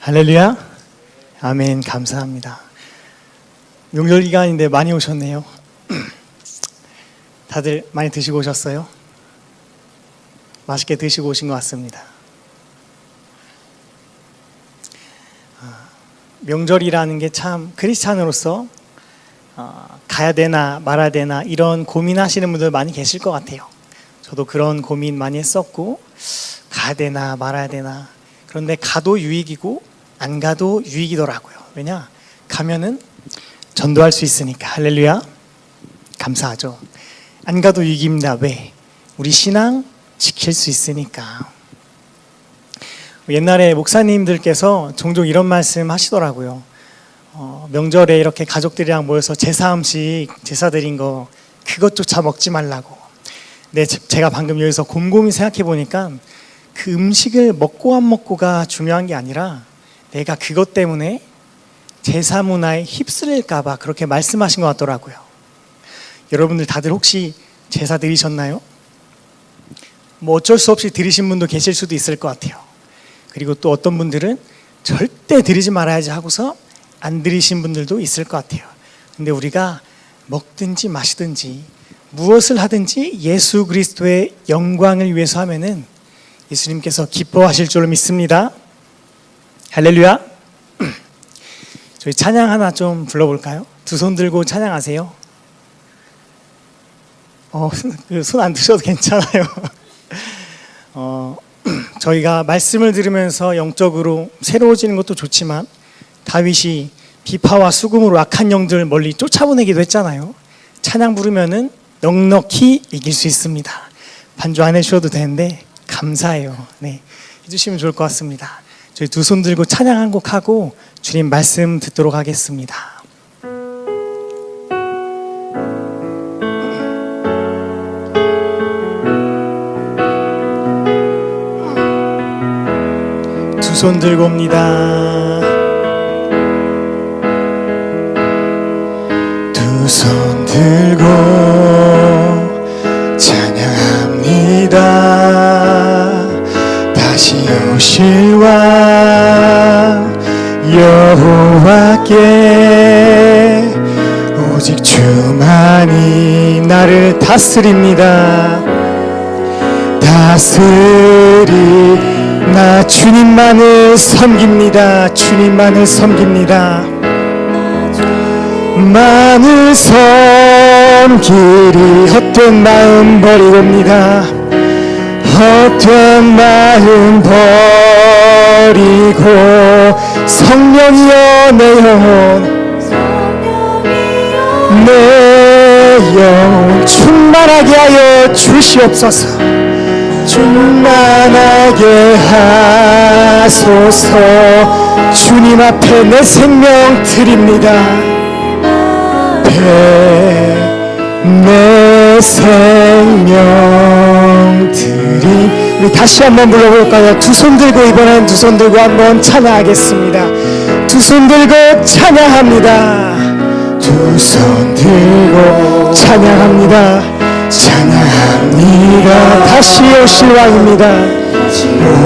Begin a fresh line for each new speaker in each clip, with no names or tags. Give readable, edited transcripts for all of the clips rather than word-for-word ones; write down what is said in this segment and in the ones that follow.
할렐루야. 아멘. 감사합니다. 명절 기간인데 많이 오셨네요. 다들 많이 드시고 오셨어요? 맛있게 드시고 오신 것 같습니다. 명절이라는 게 참 크리스찬으로서 가야 되나 말아야 되나 이런 고민하시는 분들 많이 계실 것 같아요. 저도 그런 고민 많이 했었고, 가야 되나 말아야 되나. 그런데 가도 유익이고 안 가도 유익이더라고요. 왜냐? 가면은 전도할 수 있으니까. 할렐루야. 감사하죠. 안 가도 유익입니다. 왜? 우리 신앙 지킬 수 있으니까. 옛날에 목사님들께서 종종 이런 말씀 하시더라고요. 명절에 이렇게 가족들이랑 모여서 제사 음식, 제사 드린 거 그것조차 먹지 말라고. 근데 제가 방금 여기서 곰곰이 생각해 보니까 그 음식을 먹고 안 먹고가 중요한 게 아니라 내가 그것 때문에 제사 문화에 휩쓸릴까 봐 그렇게 말씀하신 것 같더라고요. 여러분들 다들 혹시 제사 드리셨나요? 뭐 어쩔 수 없이 드리신 분도 계실 수도 있을 것 같아요. 그리고 또 어떤 분들은 절대 드리지 말아야지 하고서 안 드리신 분들도 있을 것 같아요. 근데 우리가 먹든지 마시든지 무엇을 하든지 예수 그리스도의 영광을 위해서 하면은 예수님께서 기뻐하실 줄로 믿습니다. 할렐루야. 저희 찬양 하나 좀 불러볼까요? 두 손 들고 찬양하세요. 손 안 드셔도 괜찮아요. 저희가 말씀을 들으면서 영적으로 새로워지는 것도 좋지만 다윗이 비파와 수금으로 악한 영들 멀리 쫓아보내기도 했잖아요. 찬양 부르면은 넉넉히 이길 수 있습니다. 반주 안 해주셔도 되는데 감사해요. 네, 해주시면 좋을 것 같습니다. 저희 두 손 들고 찬양 한 곡 하고 주님 말씀 듣도록 하겠습니다. 두 손 들고 옵니다. 두 손 들고 찬양합니다. 다시 오실 왕 여호와께 오직 주만이 나를 다스립니다. 나 주님만을 섬깁니다. 주님만을 섬깁니다. 만을 섬기리 헛된 마음 버리고입니다. 헛된 마음 버리고 성령이여 내 영혼 충만하게 하여 주시옵소서. 충만하게 하소서. 주님 앞에 내 생명 드립니다. 내 생명 드림. 우리 다시 한번 불러볼까요? 두 손 들고, 이번엔 두 손 들고 한번 찬양하겠습니다. 두 손 들고 찬양합니다. 두 손 들고 찬양합니다. 찬양합니다. 다시 오실 왕입니다.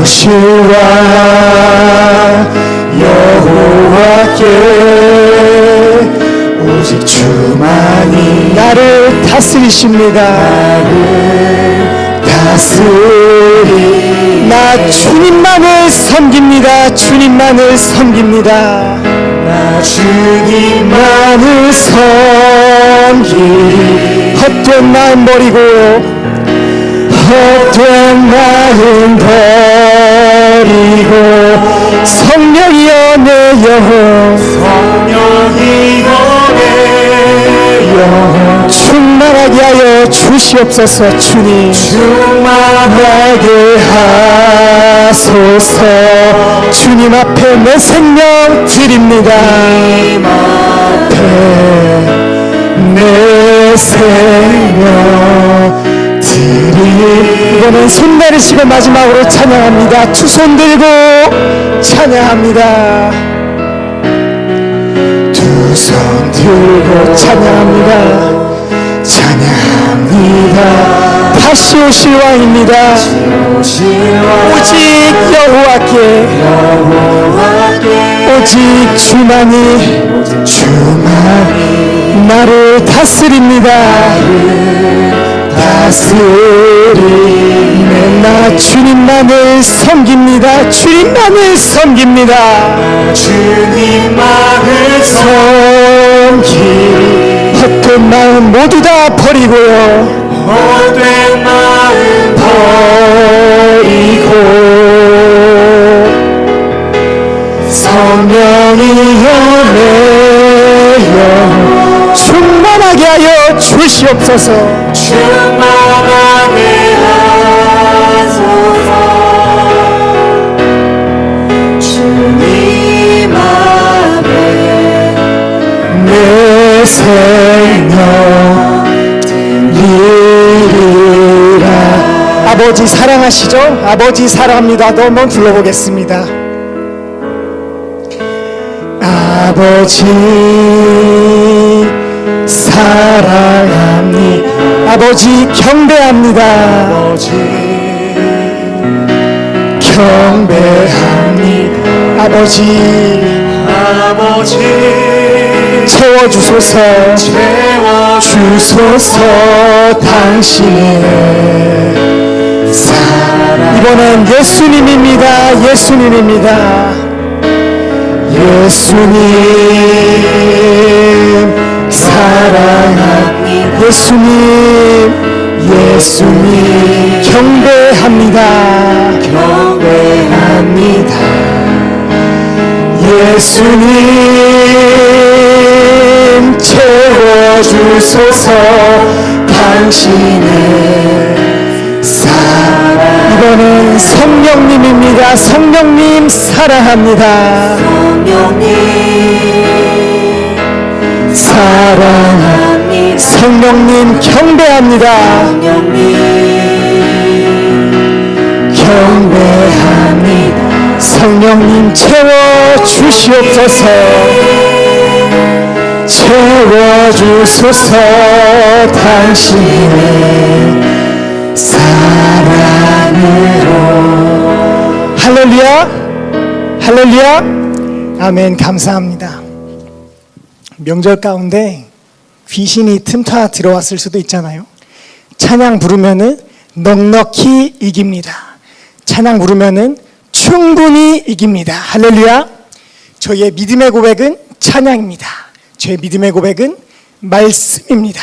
오실 왕 여호와께 오직 주만이 나를 다스리십니다. 나 주님만을 섬깁니다. 주님만을 섬깁니다. 나 주님만을 섬기리. 헛된 마음 버리고 헛된 마음 버리고 성령이여 내 영혼 충만하게 하여 주시옵소서. 주님 충만하게 하소서. 주님 앞에 내 생명 드립니다. 내 생명 드리. 이번엔 손 내리시고 마지막으로 찬양합니다. 두 손 들고 찬양합니다. 두 손 들고 찬양합니다. 찬양합니다. 다시 오실 왕입니다. 오직 여호와께 오직 주만이 나를 다스립니다. 다스리네. 나 주님만을 섬깁니다. 주님만을 섬깁니다.
주님만을
섬기 헛된 마음 모두 다 버리고요.
헛된 마음
버리고 성령이여 내 영 충만하게 하여 주시옵소서.
충만하게 하소서. 주님 앞에
내 생명 드리리라. 아버지 사랑하시죠? 아버지 사랑합니다. 또 한번 불러보겠습니다. 아버지 사랑합니다. 아버지 경배합니다.
아버지
경배합니다. 아버지 채워주소서. 채워주소서. 당신의 사랑. 이번엔 예수님입니다. 예수님입니다. 예수님 사랑합니다. 예수님 경배합니다. 경배합니다. 예수님 채워주소서. 당신의 사랑. 이번엔 성령님입니다. 성령님 사랑합니다.
성령님
사랑합니다. 성령님 경배합니다.
성령님
경배합니다. 성령님 채워주시옵소서. 채워주소서. 당신의 사랑으로. 할렐루야 할렐루야. 아멘. 감사합니다. 명절 가운데 귀신이 틈타 들어왔을 수도 있잖아요. 찬양 부르면은 넉넉히 이깁니다. 찬양 부르면은 충분히 이깁니다. 할렐루야. 저희의 믿음의 고백은 찬양입니다. 저의 믿음의 고백은 말씀입니다.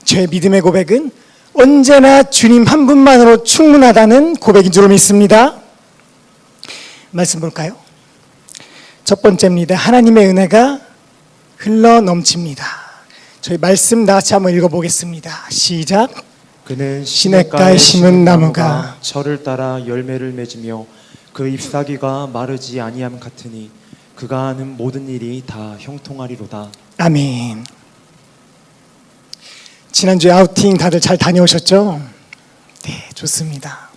저의 믿음의 고백은 언제나 주님 한 분만으로 충분하다는 고백인 줄 믿습니다. 말씀 볼까요? 첫 번째입니다. 하나님의 은혜가 흘러 넘칩니다. 저희 말씀 다 같이 한번 읽어보겠습니다. 시작.
그는
시냇가에 심은 나무가
철을 따라 열매를 맺으며 그 잎사귀가 마르지 아니함 같으니 그가 하는 모든 일이 다 형통하리로다.
아멘. 지난주에 아우팅 다들 잘 다녀오셨죠? 네, 좋습니다.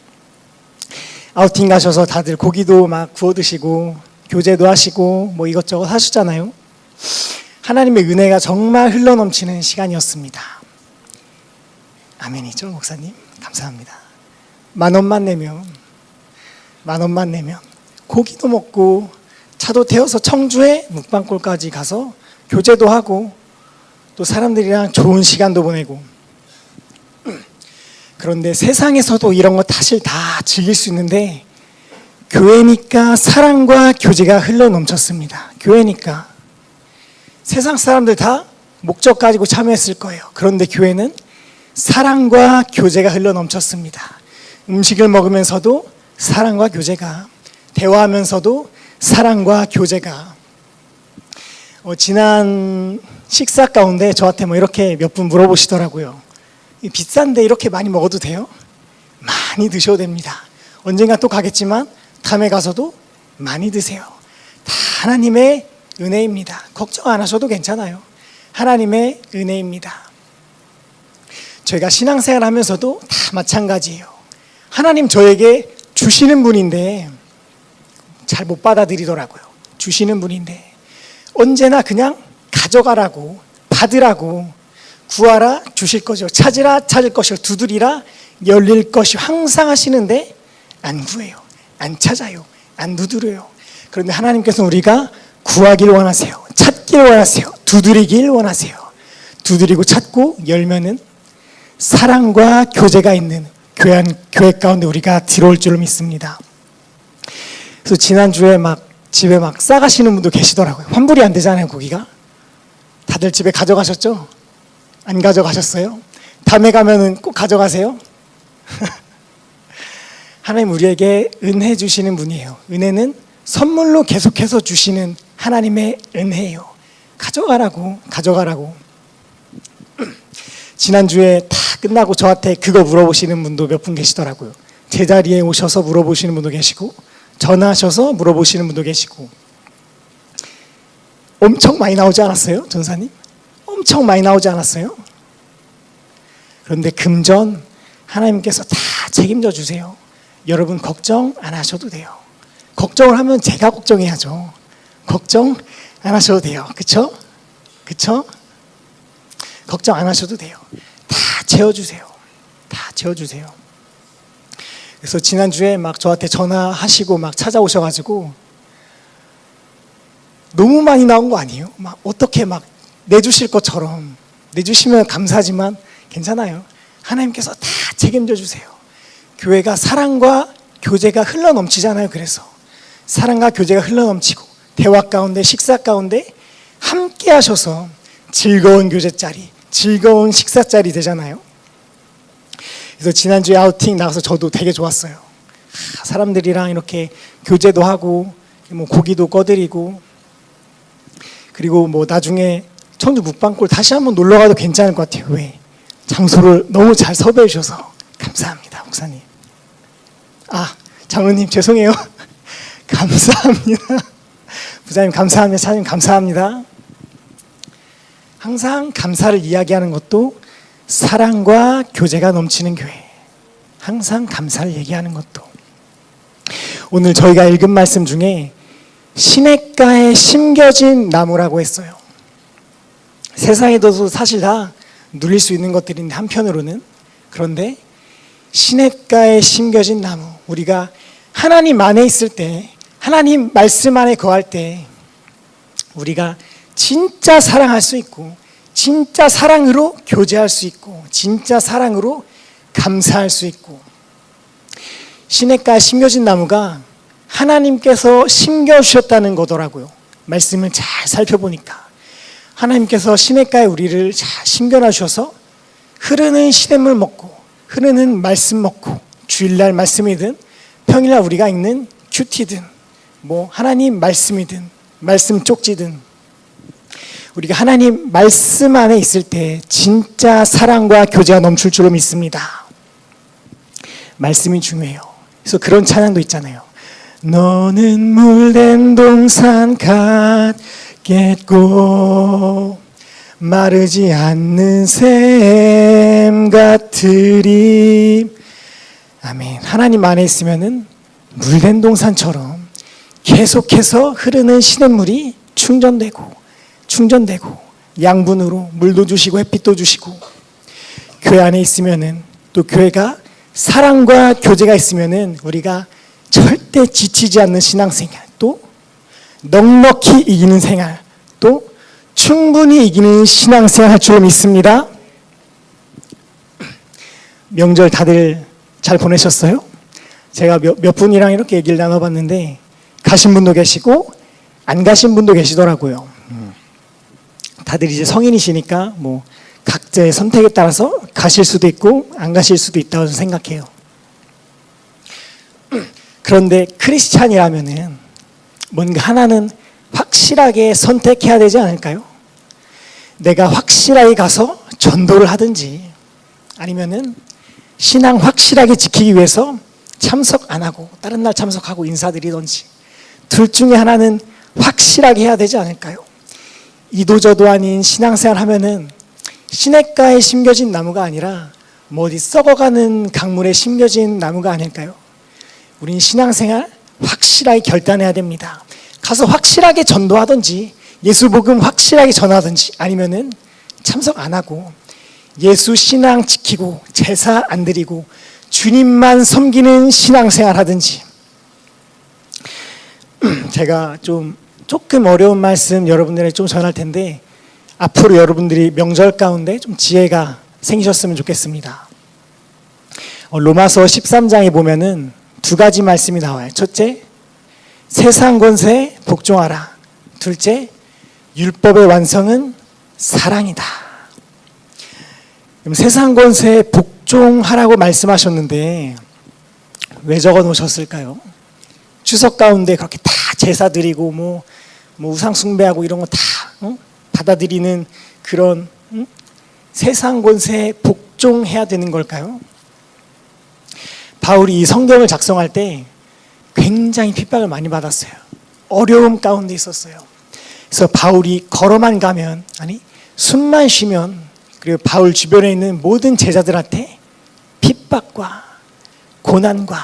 아우팅 가셔서 다들 고기도 막 구워 드시고 교제도 하시고 뭐 이것저것 하시잖아요. 하나님의 은혜가 정말 흘러넘치는 시간이었습니다. 아멘이죠, 목사님? 감사합니다. 10,000원만 내면 고기도 먹고 차도 태워서 청주에 묵방골까지 가서 교제도 하고 또 사람들이랑 좋은 시간도 보내고. 그런데 세상에서도 이런 거 사실 다 즐길 수 있는데 교회니까 사랑과 교제가 흘러넘쳤습니다. 교회니까 세상 사람들 다 목적 가지고 참여했을 거예요. 그런데 교회는 사랑과 교제가 흘러넘쳤습니다. 음식을 먹으면서도 사랑과 교제가, 대화하면서도 사랑과 교제가. 지난 식사 가운데 저한테 뭐 이렇게 몇 분 물어보시더라고요. 비싼데 이렇게 많이 먹어도 돼요? 많이 드셔도 됩니다. 언젠가 또 가겠지만 다음에 가서도 많이 드세요. 다 하나님의 은혜입니다. 걱정 안 하셔도 괜찮아요. 하나님의 은혜입니다. 저희가 신앙생활 하면서도 다 마찬가지예요. 하나님 저에게 주시는 분인데 잘 못 받아들이더라고요. 주시는 분인데 언제나 그냥 가져가라고, 받으라고, 구하라 주실 것이요, 찾으라 찾을 것이요, 두드리라 열릴 것이 항상 하시는데 안 구해요, 안 찾아요, 안 두드려요. 그런데 하나님께서 우리가 구하길 원하세요. 찾길 원하세요. 두드리길 원하세요. 두드리고 찾고 열면은 사랑과 교제가 있는 교회 가운데 우리가 들어올 줄을 믿습니다. 그래서 지난주에 막 집에 막 싸가시는 분도 계시더라고요. 환불이 안 되잖아요, 고기가. 다들 집에 가져가셨죠? 안 가져가셨어요? 다음에 가면은 꼭 가져가세요. 하나님 우리에게 은혜 주시는 분이에요. 은혜는 선물로 계속해서 주시는 하나님의 은혜예요. 가져가라고. 지난주에 다 끝나고 저한테 그거 물어보시는 분도 몇 분 계시더라고요. 제자리에 오셔서 물어보시는 분도 계시고 전화하셔서 물어보시는 분도 계시고. 엄청 많이 나오지 않았어요, 전사님? 엄청 많이 나오지 않았어요? 그런데 금전 하나님께서 다 책임져 주세요. 여러분 걱정 안 하셔도 돼요. 걱정을 하면 제가 걱정해야죠. 걱정 안 하셔도 돼요. 그쵸? 걱정 안 하셔도 돼요. 다 채워주세요. 그래서 지난주에 막 저한테 전화하시고 막 찾아오셔가지고 너무 많이 나온 거 아니에요? 막 어떻게 막 내주실 것처럼 내주시면 감사하지만 괜찮아요. 하나님께서 다 책임져 주세요. 교회가 사랑과 교제가 흘러넘치잖아요. 그래서 사랑과 교제가 흘러넘치고 대화 가운데 식사 가운데 함께 하셔서 즐거운 교제자리, 즐거운 식사자리 되잖아요. 그래서 지난주에 아우팅 나가서 저도 되게 좋았어요. 사람들이랑 이렇게 교제도 하고 뭐 고기도 꺼드리고 그리고 뭐 나중에 청주 묵방골 다시 한번 놀러 가도 괜찮을 것 같아요. 왜? 장소를 너무 잘 섭외해 주셔서 감사합니다, 목사님. 장로님 죄송해요. 감사합니다. 부장님 감사합니다. 사장님 감사합니다. 항상 감사를 이야기하는 것도 사랑과 교제가 넘치는 교회. 항상 감사를 얘기하는 것도. 오늘 저희가 읽은 말씀 중에 시냇가에 심겨진 나무라고 했어요. 세상에도 사실 다 누릴 수 있는 것들인데 한편으로는 그런데 시냇가에 심겨진 나무, 우리가 하나님 안에 있을 때 하나님 말씀 안에 거할 때 우리가 진짜 사랑할 수 있고 진짜 사랑으로 교제할 수 있고 진짜 사랑으로 감사할 수 있고 시냇가에 심겨진 나무가 하나님께서 심겨주셨다는 거더라고요. 말씀을 잘 살펴보니까 하나님께서 시냇가에 우리를 잘 심겨놔 주셔서 흐르는 시냇물 먹고 흐르는 말씀 먹고 주일날 말씀이든 평일날 우리가 읽는 큐티든 뭐 하나님 말씀이든 말씀 쪽지든 우리가 하나님 말씀 안에 있을 때 진짜 사랑과 교제가 넘칠 줄로 믿습니다. 말씀이 중요해요. 그래서 그런 찬양도 있잖아요. 너는 물된 동산 같겠고 마르지 않는 샘 같으리. 아멘. 하나님 안에 있으면은 물된 동산처럼 계속해서 흐르는 시냇물이 충전되고 양분으로 물도 주시고 햇빛도 주시고 교회 안에 있으면은 또 교회가 사랑과 교제가 있으면은 우리가 절대 지치지 않는 신앙생활, 또 넉넉히 이기는 생활, 또 충분히 이기는 신앙생활 할 줄로 믿습니다. 명절 다들 잘 보내셨어요? 제가 몇 분이랑 이렇게 얘기를 나눠봤는데 가신 분도 계시고 안 가신 분도 계시더라고요. 다들 이제 성인이시니까 뭐 각자의 선택에 따라서 가실 수도 있고 안 가실 수도 있다고 생각해요. 그런데 크리스찬이라면은 뭔가 하나는 확실하게 선택해야 되지 않을까요? 내가 확실하게 가서 전도를 하든지 아니면은 신앙 확실하게 지키기 위해서 참석 안 하고 다른 날 참석하고 인사드리든지 둘 중에 하나는 확실하게 해야 되지 않을까요? 이도저도 아닌 신앙생활 하면은 시냇가에 심겨진 나무가 아니라 뭐 어디 썩어가는 강물에 심겨진 나무가 아닐까요? 우린 신앙생활 확실하게 결단해야 됩니다. 가서 확실하게 전도하든지 예수 복음 확실하게 전하든지 아니면은 참석 안 하고 예수 신앙 지키고 제사 안 드리고 주님만 섬기는 신앙생활 하든지. 제가 좀 조금 어려운 말씀 여러분들에게 좀 전할 텐데 앞으로 여러분들이 명절 가운데 좀 지혜가 생기셨으면 좋겠습니다. 로마서 13장에 보면은 두 가지 말씀이 나와요. 첫째, 세상 권세에 복종하라. 둘째, 율법의 완성은 사랑이다. 그럼 세상 권세에 복종하라고 말씀하셨는데 왜 적어 놓으셨을까요? 추석 가운데 그렇게 다 제사 드리고 뭐 우상 숭배하고 이런 거 다 받아들이는 그런 세상 권세에 복종해야 되는 걸까요? 바울이 이 성경을 작성할 때 굉장히 핍박을 많이 받았어요. 어려움 가운데 있었어요. 그래서 바울이 걸어만 가면, 아니 숨만 쉬면, 그리고 바울 주변에 있는 모든 제자들한테 핍박과 고난과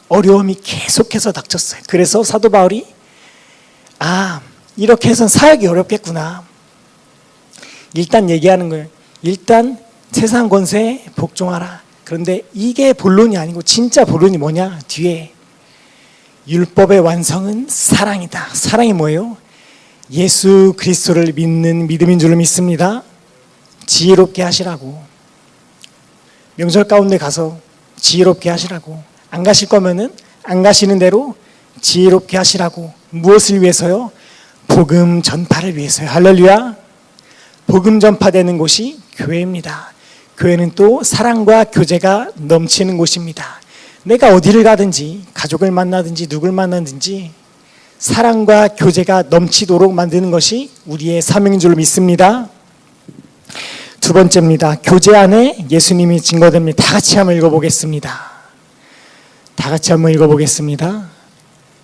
어려움이 계속해서 닥쳤어요. 그래서 사도 바울이 이렇게 해서는 사역이 어렵겠구나. 일단 얘기하는 거예요. 일단 세상 권세에 복종하라. 그런데 이게 본론이 아니고 진짜 본론이 뭐냐? 뒤에 율법의 완성은 사랑이다. 사랑이 뭐예요? 예수 그리스도를 믿는 믿음인 줄로 믿습니다. 지혜롭게 하시라고. 명절 가운데 가서 지혜롭게 하시라고. 안 가실 거면은 안 가시는 대로 지혜롭게 하시라고. 무엇을 위해서요? 복음 전파를 위해서요. 할렐루야. 복음 전파되는 곳이 교회입니다. 교회는 또 사랑과 교제가 넘치는 곳입니다. 내가 어디를 가든지 가족을 만나든지 누굴 만나든지 사랑과 교제가 넘치도록 만드는 것이 우리의 사명인 줄 믿습니다. 두 번째입니다. 교제 안에 예수님이 증거됩니다. 다 같이 한번 읽어보겠습니다. 다 같이 한번 읽어보겠습니다.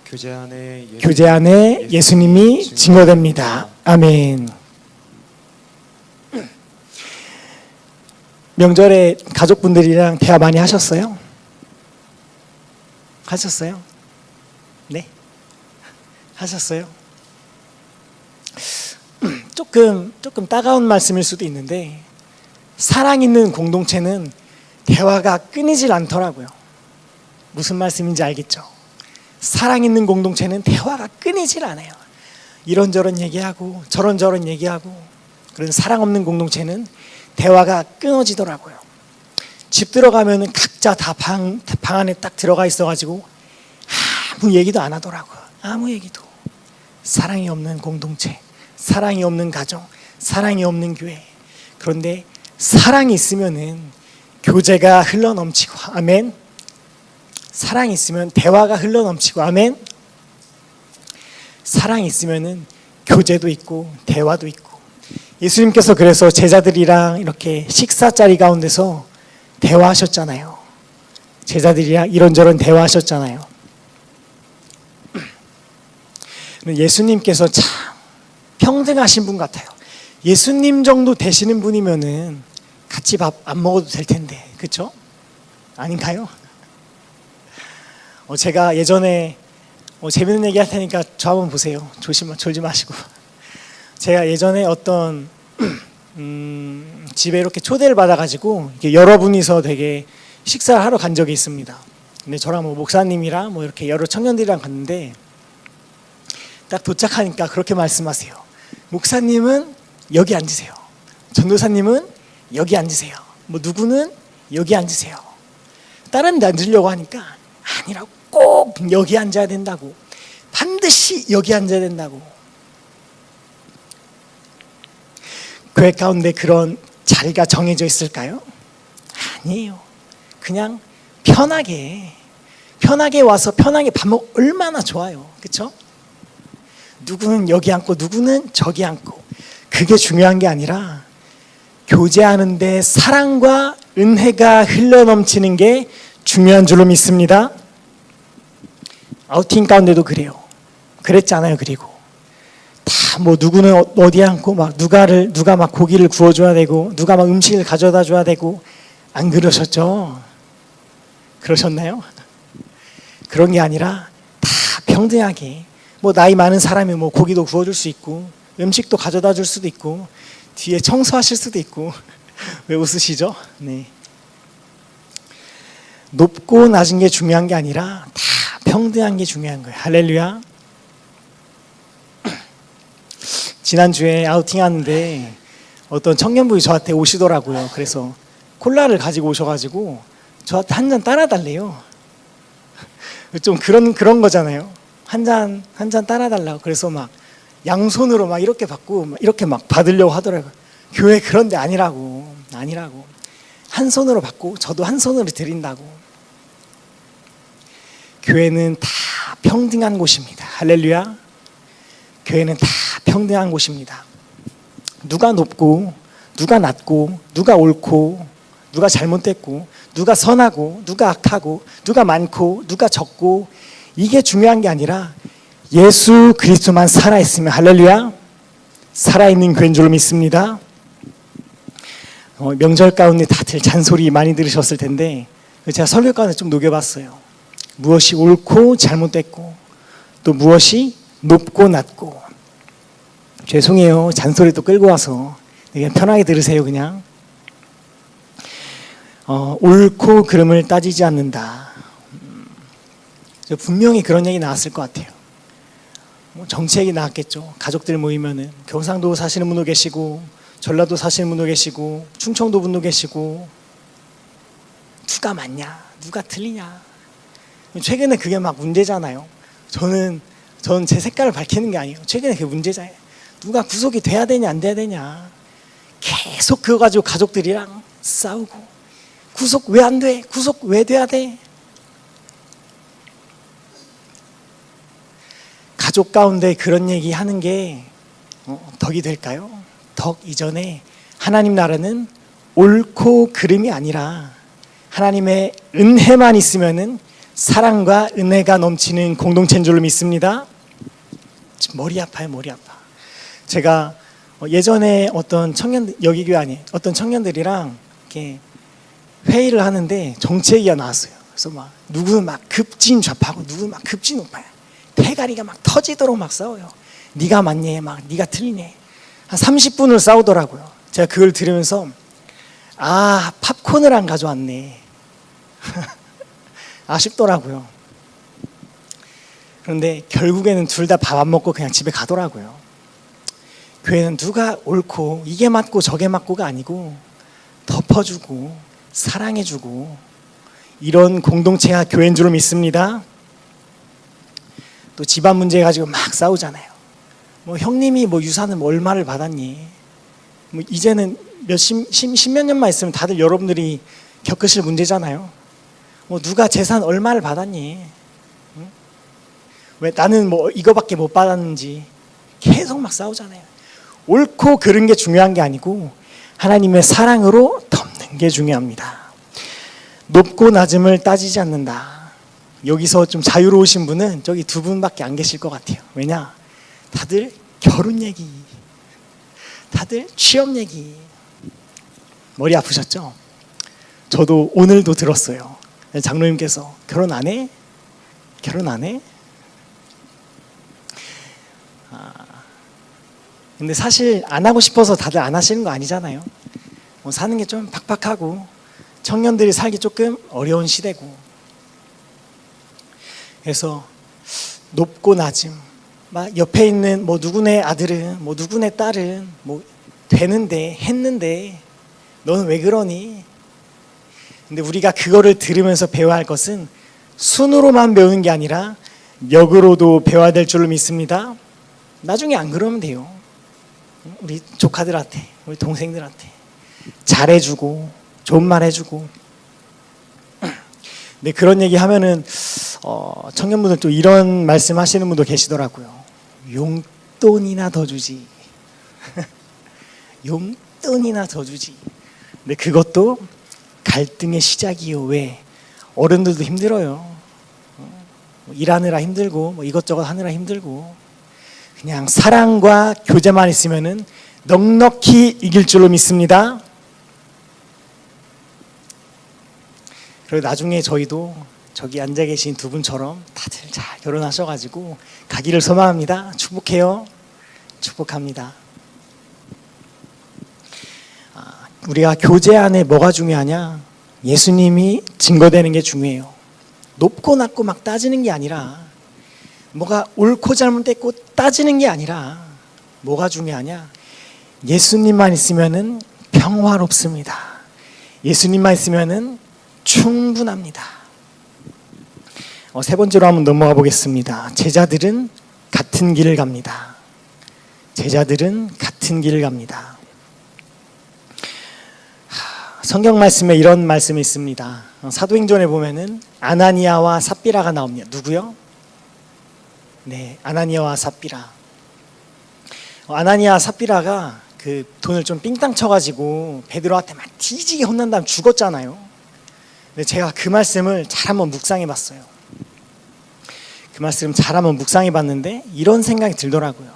교제 안에 예수님이 증거됩니다. 아멘. 명절에 가족분들이랑 대화 많이 하셨어요? 하셨어요? 네? 하셨어요? 조금 따가운 말씀일 수도 있는데 사랑 있는 공동체는 대화가 끊이질 않더라고요. 무슨 말씀인지 알겠죠? 사랑 있는 공동체는 대화가 끊이질 않아요. 이런저런 얘기하고 저런저런 얘기하고. 그런 사랑 없는 공동체는 대화가 끊어지더라고요. 집 들어가면 각자 다 방 안에 딱 들어가 있어가지고 아무 얘기도 안 하더라고요. 아무 얘기도. 사랑이 없는 공동체, 사랑이 없는 가정, 사랑이 없는 교회. 그런데 사랑이 있으면은 교제가 흘러넘치고, 아멘. 사랑이 있으면 대화가 흘러넘치고, 아멘. 사랑이 있으면은 교제도 있고 대화도 있고. 예수님께서 그래서 제자들이랑 이렇게 식사 자리 가운데서 대화하셨잖아요. 제자들이랑 이런저런 대화하셨잖아요. 예수님께서 참 평등하신 분 같아요. 예수님 정도 되시는 분이면은 같이 밥 안 먹어도 될 텐데, 그렇죠? 아닌가요? 제가 예전에 재밌는 얘기 할 테니까 저 한번 보세요. 졸지 마시고. 제가 예전에 어떤 집에 이렇게 초대를 받아가지고 여러분이서 되게 식사를 하러 간 적이 있습니다. 근데 저랑 목사님이랑 이렇게 여러 청년들이랑 갔는데 딱 도착하니까 그렇게 말씀하세요. 목사님은 여기 앉으세요. 전도사님은 여기 앉으세요. 누구는 여기 앉으세요. 다른 데 앉으려고 하니까 아니라고, 꼭 여기 앉아야 된다고. 반드시 여기 앉아야 된다고. 교회 가운데 그런 자리가 정해져 있을까요? 아니에요. 그냥 편하게 와서 편하게 밥 먹으면 얼마나 좋아요. 그렇죠? 누구는 여기 앉고 누구는 저기 앉고. 그게 중요한 게 아니라 교제하는데 사랑과 은혜가 흘러넘치는 게 중요한 줄로 믿습니다. 아우팅 가운데도 그래요. 그랬잖아요. 그리고 다 누구는 어디 앉고 누가 막 고기를 구워줘야 되고 누가 막 음식을 가져다 줘야 되고. 안 그러셨죠? 그러셨나요? 그런 게 아니라 다 평등하게 나이 많은 사람이 고기도 구워줄 수 있고 음식도 가져다 줄 수도 있고 뒤에 청소하실 수도 있고. 왜 웃으시죠? 네. 높고 낮은 게 중요한 게 아니라 다 평등한 게 중요한 거예요. 할렐루야. 지난주에 아우팅 하는데 어떤 청년분이 저한테 오시더라고요. 그래서 콜라를 가지고 오셔가지고 저한테 한 잔 따라달래요. 좀 그런 거잖아요. 한 잔 따라달라고. 그래서 막 양손으로 막 이렇게 받고 막 이렇게 막 받으려고 하더라고요. 교회 그런데 아니라고. 한 손으로 받고 저도 한 손으로 드린다고. 교회는 다 평등한 곳입니다. 할렐루야. 교회는 다 평등한 곳입니다. 누가 높고 누가 낮고 누가 옳고 누가 잘못됐고 누가 선하고 누가 악하고 누가 많고 누가 적고 이게 중요한 게 아니라 예수 그리스도만 살아있으면 할렐루야 살아있는 교회인 줄 믿습니다. 명절 가운데 다들 잔소리 많이 들으셨을 텐데 제가 설교 가운데 좀 녹여봤어요. 무엇이 옳고 잘못됐고 또 무엇이 높고 낮고. 죄송해요. 잔소리 또 끌고 와서 그냥 편하게 들으세요. 그냥 옳고 그름을 따지지 않는다. 분명히 그런 얘기 나왔을 것 같아요. 정치 얘기 나왔겠죠. 가족들 모이면은 경상도 사시는 분도 계시고 전라도 사시는 분도 계시고 충청도 분도 계시고 누가 맞냐 누가 틀리냐. 최근에 그게 막 문제잖아요. 저는 제 색깔을 밝히는 게 아니에요. 최근에 그게 문제잖아요. 누가 구속이 돼야 되냐 안 돼야 되냐 계속 그거 가지고 가족들이랑 싸우고 구속 왜 안 돼? 구속 왜 돼야 돼? 가족 가운데 그런 얘기 하는 게 덕이 될까요? 덕 이전에 하나님 나라는 옳고 그름이 아니라 하나님의 은혜만 있으면은 사랑과 은혜가 넘치는 공동체인 줄로 믿습니다. 지금 머리 아파요. 머리 아파. 제가 예전에 어떤 여기 교회 안에 어떤 청년들이랑 이렇게 회의를 하는데 정치 얘기가 나왔어요. 그래서 막 누구는 막 급진 좌파고 누구는 막 급진 우파야. 패가리가 막 터지도록 막 싸워요. 네가 맞네, 막 네가 틀리네. 한 30분을 싸우더라고요. 제가 그걸 들으면서 아 팝콘을 안 가져왔네. 아쉽더라고요. 그런데 결국에는 둘 다 밥 안 먹고 그냥 집에 가더라고요. 교회는 누가 옳고 이게 맞고 저게 맞고가 아니고 덮어주고 사랑해주고 이런 공동체가 교회인 줄 믿습니다. 또 집안 문제 가지고 막 싸우잖아요. 뭐 형님이 뭐 유산을 뭐 얼마를 받았니? 뭐 이제는 십몇 년만 있으면 다들 여러분들이 겪으실 문제잖아요. 뭐 누가 재산 얼마를 받았니? 응? 왜 나는 뭐 이거밖에 못 받았는지 계속 막 싸우잖아요. 옳고 그른 게 중요한 게 아니고 하나님의 사랑으로 덮는 게 중요합니다. 높고 낮음을 따지지 않는다. 여기서 좀 자유로우신 분은 저기 두 분밖에 안 계실 것 같아요. 왜냐? 다들 결혼 얘기, 다들 취업 얘기. 머리 아프셨죠? 저도 오늘도 들었어요. 장로님께서 결혼 안 해? 결혼 안 해? 근데 사실 안 하고 싶어서 다들 안 하시는 거 아니잖아요. 뭐 사는 게 좀 팍팍하고 청년들이 살기 조금 어려운 시대고. 그래서 높고 낮음, 막 옆에 있는 뭐 누구네 아들은 뭐 누구네 딸은 뭐 되는데 했는데 너는 왜 그러니? 근데 우리가 그거를 들으면서 배워야 할 것은 순으로만 배우는 게 아니라 역으로도 배워야 될 줄로 믿습니다. 나중에 안 그러면 돼요. 우리 조카들한테, 우리 동생들한테 잘해주고 좋은 말 해주고. 근데 그런 얘기 하면은 청년분들 또 이런 말씀하시는 분도 계시더라고요. 용돈이나 더 주지. 용돈이나 더 주지. 근데 그것도 갈등의 시작이요. 왜? 어른들도 힘들어요. 일하느라 힘들고 뭐 이것저것 하느라 힘들고 그냥 사랑과 교제만 있으면은 넉넉히 이길 줄로 믿습니다. 그리고 나중에 저희도 저기 앉아 계신 두 분처럼 다들 잘 결혼하셔가지고 가기를 소망합니다. 축복해요. 축복합니다. 우리가 교제 안에 뭐가 중요하냐? 예수님이 증거되는 게 중요해요. 높고 낮고 막 따지는 게 아니라 뭐가 옳고 잘못됐고 따지는 게 아니라 뭐가 중요하냐? 예수님만 있으면은 평화롭습니다. 예수님만 있으면은 충분합니다. 세 번째로 한번 넘어가 보겠습니다. 제자들은 같은 길을 갑니다. 제자들은 같은 길을 갑니다. 성경 말씀에 이런 말씀이 있습니다. 사도행전에 보면은 아나니아와 삽비라가 나옵니다. 누구요? 네, 아나니아와 삽비라. 아나니아 삽비라가 그 돈을 좀 삥땅 쳐가지고 베드로한테 막 뒤지게 혼난 다음 죽었잖아요. 근데 제가 그 말씀을 잘 한번 묵상해봤어요. 그 말씀 잘 한번 묵상해봤는데 이런 생각이 들더라고요.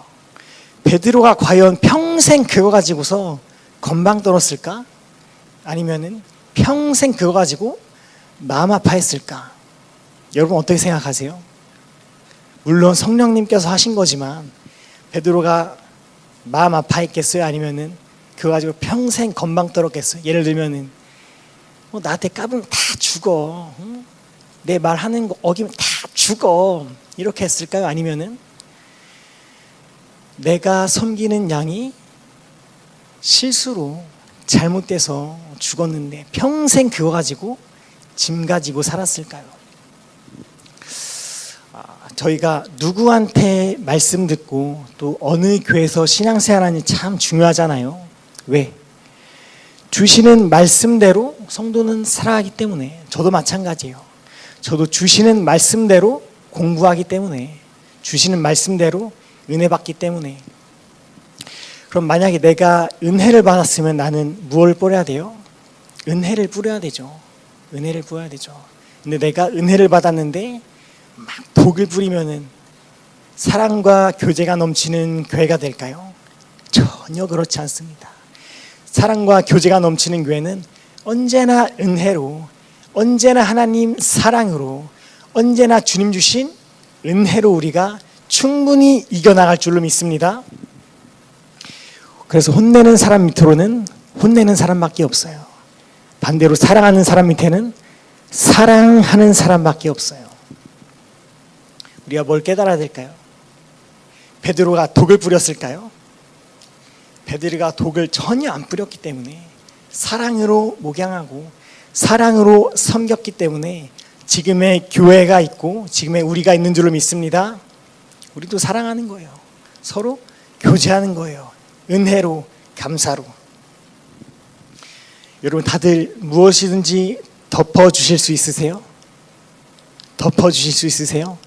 베드로가 과연 평생 그거 가지고서 건방 떨었을까? 아니면은 평생 그거 가지고 마음 아파했을까? 여러분 어떻게 생각하세요? 물론 성령님께서 하신 거지만 베드로가 마음 아파했겠어요? 아니면은 그거 가지고 평생 건방 떨었겠어요? 예를 들면은 나한테 까불면 다 죽어. 응? 내 말하는 거 어기면 다 죽어. 이렇게 했을까요? 아니면은 내가 섬기는 양이 실수로 잘못돼서 죽었는데 평생 그거 가지고 짐 가지고 살았을까요? 저희가 누구한테 말씀 듣고 또 어느 교회에서 신앙생활하니 참 중요하잖아요. 왜? 주시는 말씀대로 성도는 살아가기 때문에. 저도 마찬가지예요. 저도 주시는 말씀대로 공부하기 때문에, 주시는 말씀대로 은혜 받기 때문에. 그럼 만약에 내가 은혜를 받았으면 나는 무엇을 뿌려야 돼요? 은혜를 뿌려야 되죠. 은혜를 뿌려야 되죠. 근데 내가 은혜를 받았는데 막 독을 뿌리면은 사랑과 교제가 넘치는 교회가 될까요? 전혀 그렇지 않습니다. 사랑과 교제가 넘치는 교회는 언제나 은혜로, 언제나 하나님 사랑으로, 언제나 주님 주신 은혜로 우리가 충분히 이겨나갈 줄로 믿습니다. 그래서 혼내는 사람 밑으로는 혼내는 사람밖에 없어요. 반대로 사랑하는 사람 밑에는 사랑하는 사람밖에 없어요. 우리가 뭘 깨달아야 될까요? 베드로가 독을 뿌렸을까요? 베드로가 독을 전혀 안 뿌렸기 때문에 사랑으로 목양하고 사랑으로 섬겼기 때문에 지금의 교회가 있고 지금의 우리가 있는 줄로 믿습니다. 우리도 사랑하는 거예요. 서로 교제하는 거예요. 은혜로, 감사로. 여러분 다들 무엇이든지 덮어주실 수 있으세요? 덮어주실 수 있으세요?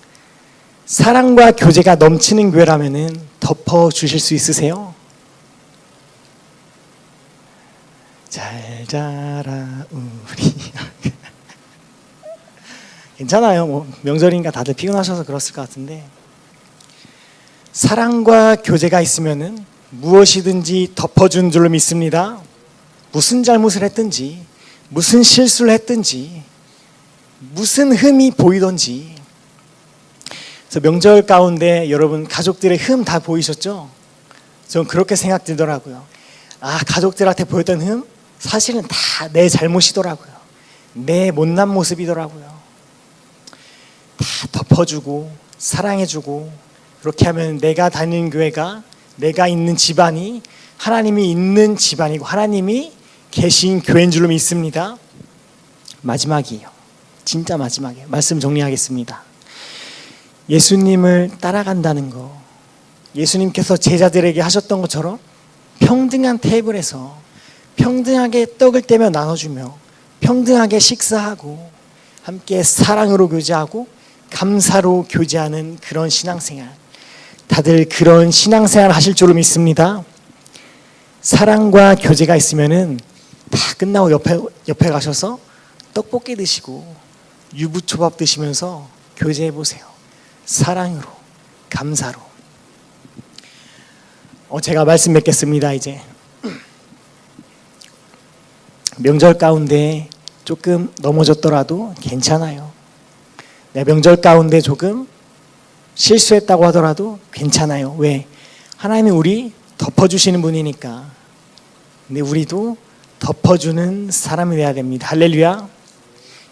사랑과 교제가 넘치는 교회라면은 덮어주실 수 있으세요? 잘 자라 우리 괜찮아요. 명절이니까 다들 피곤하셔서 그랬을 것 같은데 사랑과 교제가 있으면은 무엇이든지 덮어준 줄로 믿습니다. 무슨 잘못을 했든지 무슨 실수를 했든지 무슨 흠이 보이든지. 그래서 명절 가운데 여러분 가족들의 흠 다 보이셨죠? 전 그렇게 생각 들더라고요. 가족들한테 보였던 흠 사실은 다 내 잘못이더라고요. 내 못난 모습이더라고요. 다 덮어주고 사랑해주고 그렇게 하면 내가 다니는 교회가, 내가 있는 집안이 하나님이 있는 집안이고 하나님이 계신 교회인 줄로 믿습니다. 마지막이에요. 진짜 마지막이에요. 말씀 정리하겠습니다. 예수님을 따라간다는 거, 예수님께서 제자들에게 하셨던 것처럼 평등한 테이블에서 평등하게 떡을 떼며 나눠주며 평등하게 식사하고 함께 사랑으로 교제하고 감사로 교제하는 그런 신앙생활, 다들 그런 신앙생활 하실 줄로 믿습니다. 사랑과 교제가 있으면은 다 끝나고 옆에 가셔서 떡볶이 드시고 유부초밥 드시면서 교제해 보세요. 사랑으로, 감사로. 제가 말씀 맺겠습니다. 이제 명절 가운데 조금 넘어졌더라도 괜찮아요. 내 명절 가운데 조금 실수했다고 하더라도 괜찮아요. 왜? 하나님이 우리 덮어주시는 분이니까. 근데 우리도 덮어주는 사람이 되어야 됩니다. 할렐루야.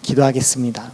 기도하겠습니다.